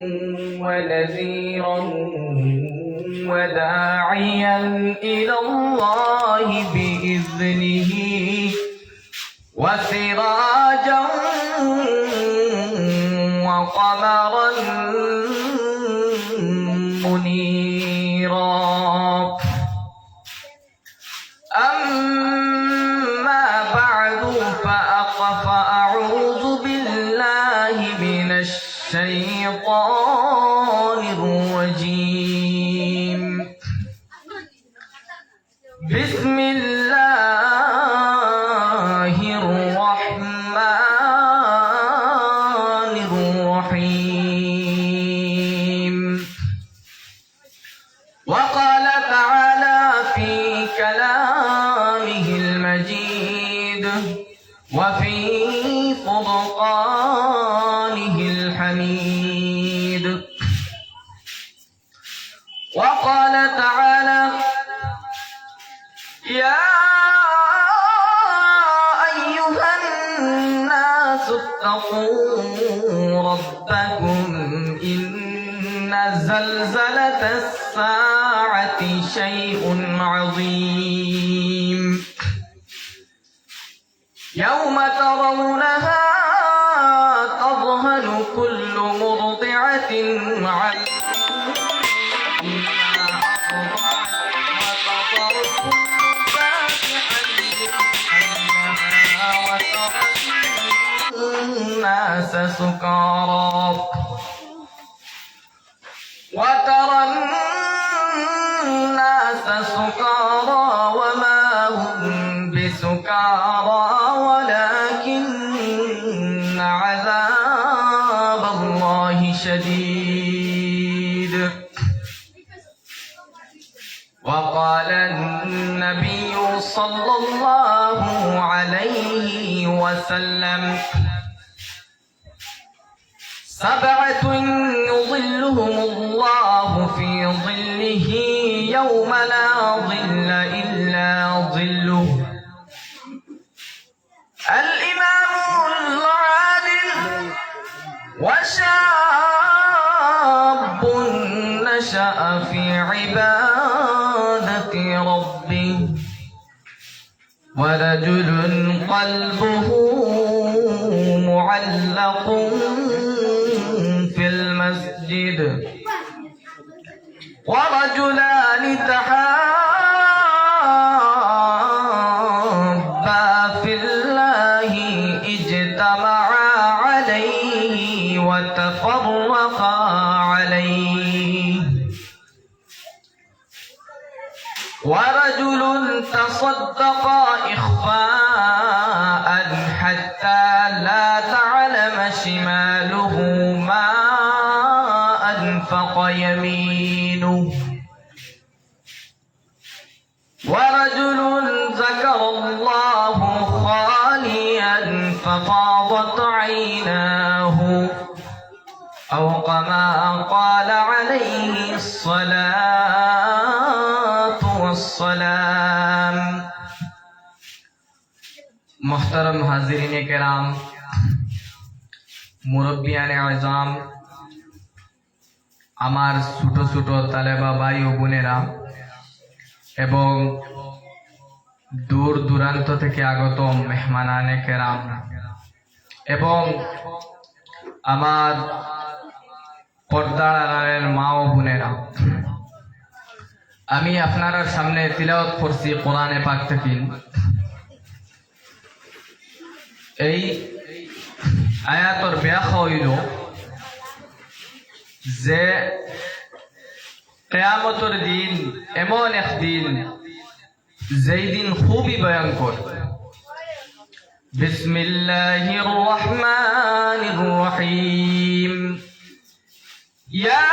ونذيرا وداعيا إلى الله بإذنه وسراجا وقمرا منيرا. أما بعد فأعوذ بالله من الشيطان الرجيم. بسم الله الرحمن الرحيم. وقال تعالى في كلامه المجيد وفي فرقانه الحميد. وقال تعالى: يا أيها الناس اتقوا ربكم إن زلزلة الساعة شيء عظيم يوم ترونها تذهل كل مرضعة عما وترى الناس سكارى وما هم بسكارى ولكن عذاب الله شديد. وقال النبي صلى الله عليه وسلم: سبعة يظلهم الله في ظله يوم لا ظل إلا ظله: الإمام العادل وشاب نشأ في عبادة ربه ورجل قلبه معلق في المسجد ورجلان تحابا في الله اجتمعا عليه وتفرقا عليه ورجل تصدق إخفاء حتى لا تعلم شماله ما أنفق يمينه ورجل ذكر الله خاليا ففاضت عيناه أو كما قال عليه الصلاة والسلام. محترم हाज़िरीन किराम, मुरब्बियान आज़ाम, আমার ছোট ছোট তালেবা ভাই ও বোনেরা এবং দূর দূরান্ত থেকে আগত মেহমানানে কেরাম এবং আমার পর্দার আড়ালের মা ও বোনেরা, আমি আপনাদের সামনে তিলাওয়াত করছি কোরআনে পাক থেকে। এই আয়াতের ব্যাখ্যা হইল যে কিয়ামতের দিন এমন এক দিন যেই দিন খুবই ভয়ঙ্কর। বিসমিল্লাহির রহমানির রহিম। ইয়া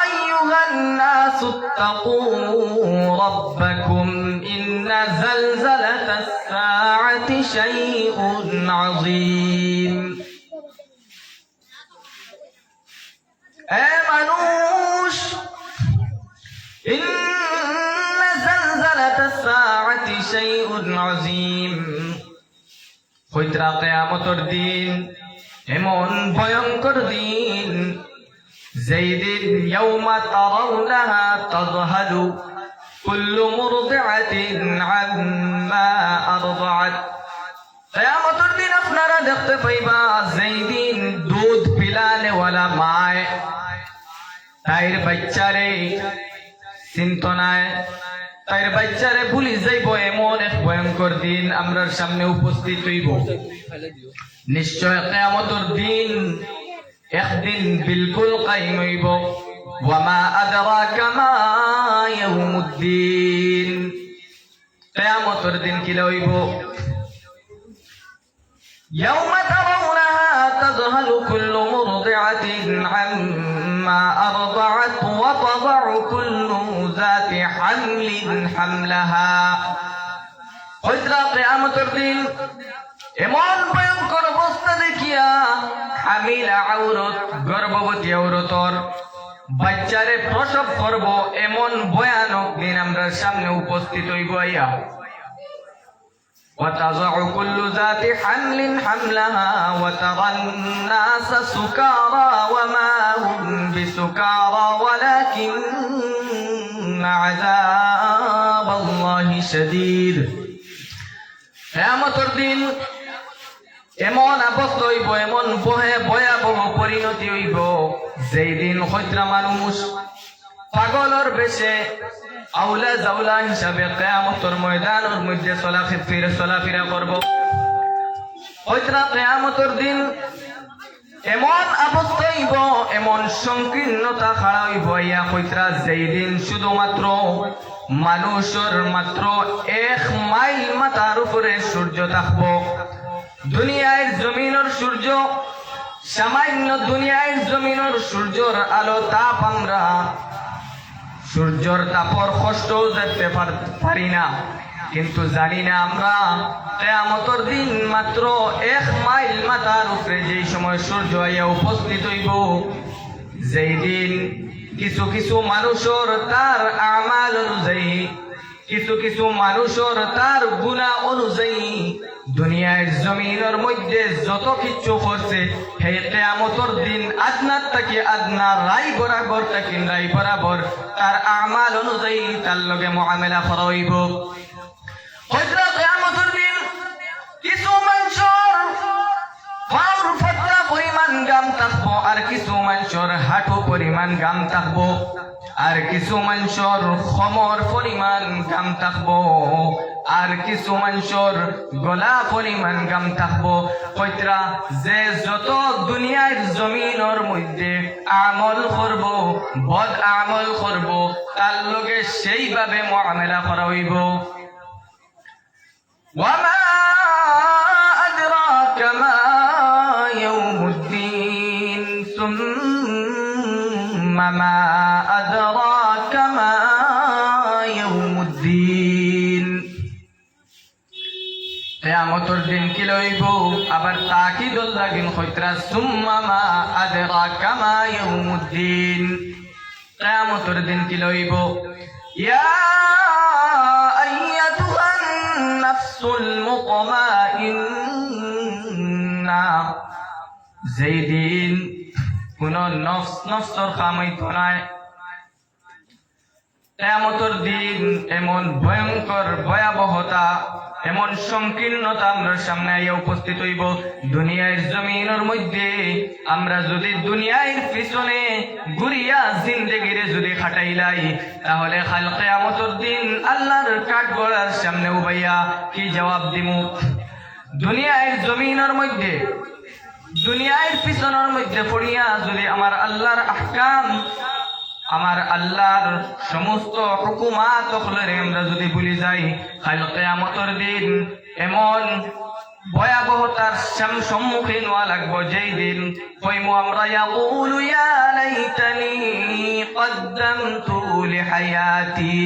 আইয়ুহান নাস ইত্তাকু রাব্বাকুম ইন্না যালযালাতাস সাআতি শাইউন আযীম। মানুষ, ইন্না যালযালাতাস সাআতি শাইউন আযীম। কিয়ামতের দিন এমন ভয়ঙ্কর দিন, যেই দিন ইয়াউমা তারাউনাহা তাযহালু কুল্লু মুরদিআতিন আম্মা আরদাআত। কিয়ামতের দিন আপনারা দেখতে পাইবা যেই দিন দুধ পিলানেওয়ালা মায় তাইর বাচ্চারে চিন্তা নাই, তাইর বাচ্চারে ভুলি যাইব। এমন এক ভয়ঙ্কর দিন আমরার সামনে উপস্থিত হইব। নিশ্চয় কিয়ামতের দিন একদিন বিলকুল কায়েম হইব। ওয়ামা আদরাকা মা ইয়াউমুদ্দিন। কিয়ামতের দিন কি হইব? ইয়াউমা তারাউনাহা তাযহালু কুল্লু মুরদিআতিন আম্মা আরদাআত ওয়া তাদাউ কুল্লু যাতি হামলিন হামলাহা। হযরত কিয়ামতের দিন এমন ভয়ঙ্কর অবস্থা দেখিয়া হামিলা আওরত, গর্ভবতী আওরতর বাচ্চারে প্রসব করব, এমন ভয়ানক দিন আমরা সামনে উপস্থিত হইব। আইয়া وتضع كل ذات حمل حملها وترى الناس سكارى وما هم بسكارى ولكن عذاب الله شديد। কিয়ামতের দিন এমন অবস্থা হইব, এমন ভয়াবহ পরিণতি হইব, যেই দিন হয়তো মানুষ পাগলের বেশে আউলা জাউলা হিসাবে কিয়ামতের ময়দানের মধ্যে চলাফেরা করব। হয়তো কিয়ামতের দিন এমন অবস্থা হইব, এমন সংকীর্ণতা খাড়া হইব। ইয়া হয়তো যেই দিন শুধুমাত্র মানুষের মাত্র 1 মাইল মাথার উপরে সূর্য থাকব। দুনিয়ার জমিনের সূর্য, সামান্য দুনিয়ার জমিনের সূর্যর আলো তাপ আমরা সূর্যর তাপর কষ্ট দেখতে পারি না, কিন্তু জানি না আমরা কিয়ামতের দিন মাত্র 1 মাইল মাথার উপরে যেই সময় সূর্য আইয়া উপস্থিত হইব, যেই দিন কিছু কিছু মানুষের তার আমাল অনুযায়ী, কিছু কিছু মানুষের তার গুনাহ অনুযায়ী দুনিয়ার জমিনের মধ্যে যত কিছু করছে, সেই কিয়ামতের দিন আদনার থেকে আদনা, রাই বরাবর থেকে রাই বরাবর তার আমাল অনুযায়ী তার লগে মুআমালা করা হইব। হয়তো কিয়ামতের দিন কিছু মানুষের পাউর ফাটলা পরিমাণ গাম থাকবো, আর কিছু মানুষের হাঁটু পরিমাণ গাম থাকবো, আর কিছু মানুষের খমর পরিমাণ গাম থাকবো, আর কিছু মানুষের গলা পরিমাণ গাম থাকবো। কইতরা যে যত দুনিয়ার জমিনের মধ্যে আমল করব, বদ আমল করব, তার লগে সেইভাবে মুআমালা করা হইব। ওয়ামা আদরাকা মা ইয়াউমুদ্দিন সুম্মা মা আদরাকা মা ইয়াউমুদ্দিন। কিয়ামতের দিন কি লইব? আবার তাকিদুল লাগিন হইতরা সুম্মা মা আদরাকা মা ইয়াউমুদ্দিন। কিয়ামতের দিন কি লইব? ইয়া আইয়াতুহান নাফসুল মুতমাইন্না। যেই দিন কোন নফসর কামাইত নাই। কিয়ামতের দিন এমন ভয়ঙ্কর ভয়াবহতা, এমন সংকীর্ণতা আমরা সামনে আইয়া উপস্থিত হইব। দুনিয়ার জমিনের মধ্যে আমরা যদি দুনিয়ার পিছনে ঘুরিয়া জিন্দেগিরে যদি খাটাইলাই, তাহলে কাল কিয়ামতের দিন আল্লাহর কাঠগড়ার সামনে উবাইয়া কি জবাব দিমু? দুনিয়ার জমিনের মধ্যে, দুনিয়ার পিছনের মধ্যে পড়িয়া যদি আমার আল্লাহর আহকাম, আমার আল্লাহর সমস্ত হুকুমাত আমরা যদি ভুলে যাই, কাল কিয়ামতের দিন এমন ভয়াবহতার সম্মুখীন হওয়া লাগবো, যেই দিন কইমু আমরা ইয়াকুলু ইয়া লাইতানি কদ্দামতু লিহায়াতি।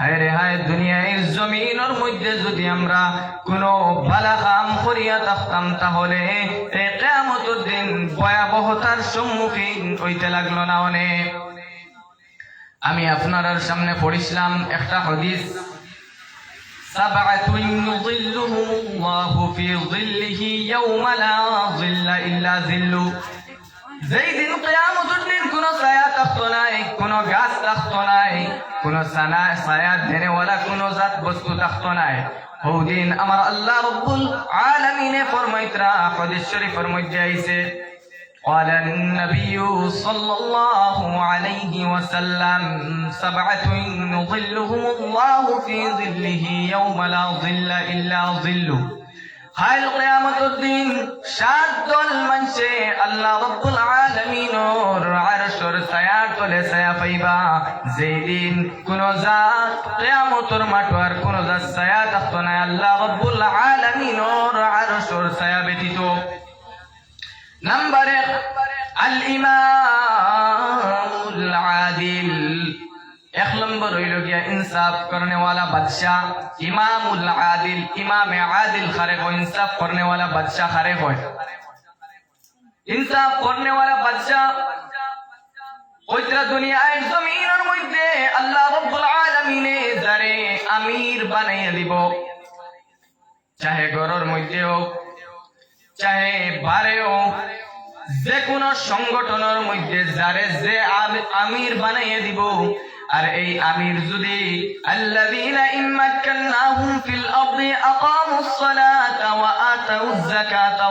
হায় রে হায়, দুনিয়ার জমিনের মধ্যে যদি আমরা কোনো ভালো কাম করিয়া থাকতাম, তাহলে এই কিয়ামতের দিন ভয়াবহতার সম্মুখীন হইতে লাগলো না অনেক। আমি আপনার সামনে পড়িছিলাম একটা হাদিস, سبعة يظلهم الله في ظله يوم لا ظل إلا ظله যেই দিন কিয়ামতের দিন কোন ছায়া থাকতো নাই, কোন গাছ থাকতো নাই, কোন ছায়া দেনেওয়ালা কোন জাত বস্তু থাকতো নাই। ওদিন আমার আল্লাহ রব্বুল আলামিনে ফরমাইতরা হাদিস শরীফের মধ্যে আইছে قال النبي صلى الله عليه وسلم سبعة يظلهم الله في ظله يوم لا ظل إلا ظله হাইল কিয়ামতের দিন সাত দল মানুষে আল্লাহ রাব্বুল আলামিনের আরশের ছায়ার তলে ছায়া পাইবা। যেই দিন কোন জাত কিয়ামতের মাঠের কোন জাত ছায়া থাকতো না আল্লাহ রাব্বুল আলামিনের আরশের ছায়া ব্যতীত। নাম্বার 1 আল ইমামুল আদিল, এক নম্বর হইল গিয়া ইনসাফ করনে वाला বাদশাহ। ইমামুল আদিল, ইমামে আদিল খারে হয়, ইনসাফ করনে वाला বাদশাহ খারে হয়। ইনসাফ করনে वाला বাদশাহ ওইটা দুনিয়ার জমিনের মধ্যে আল্লাহ রাব্বুল আলামিনে যারে আমির বানাইয়া দিব, চাহে ঘরের মধ্যে হোক চাহে বারে হোক, যে কোন সংগঠনের মধ্যে যারে যে আমির বানাইয়া দিব। আর এই আমির যদি আল্লাযীনা ইম্মাক্কানাহুম ফিল আরদি আকামুস সালাতা ওয়া আতাউয যাকাতা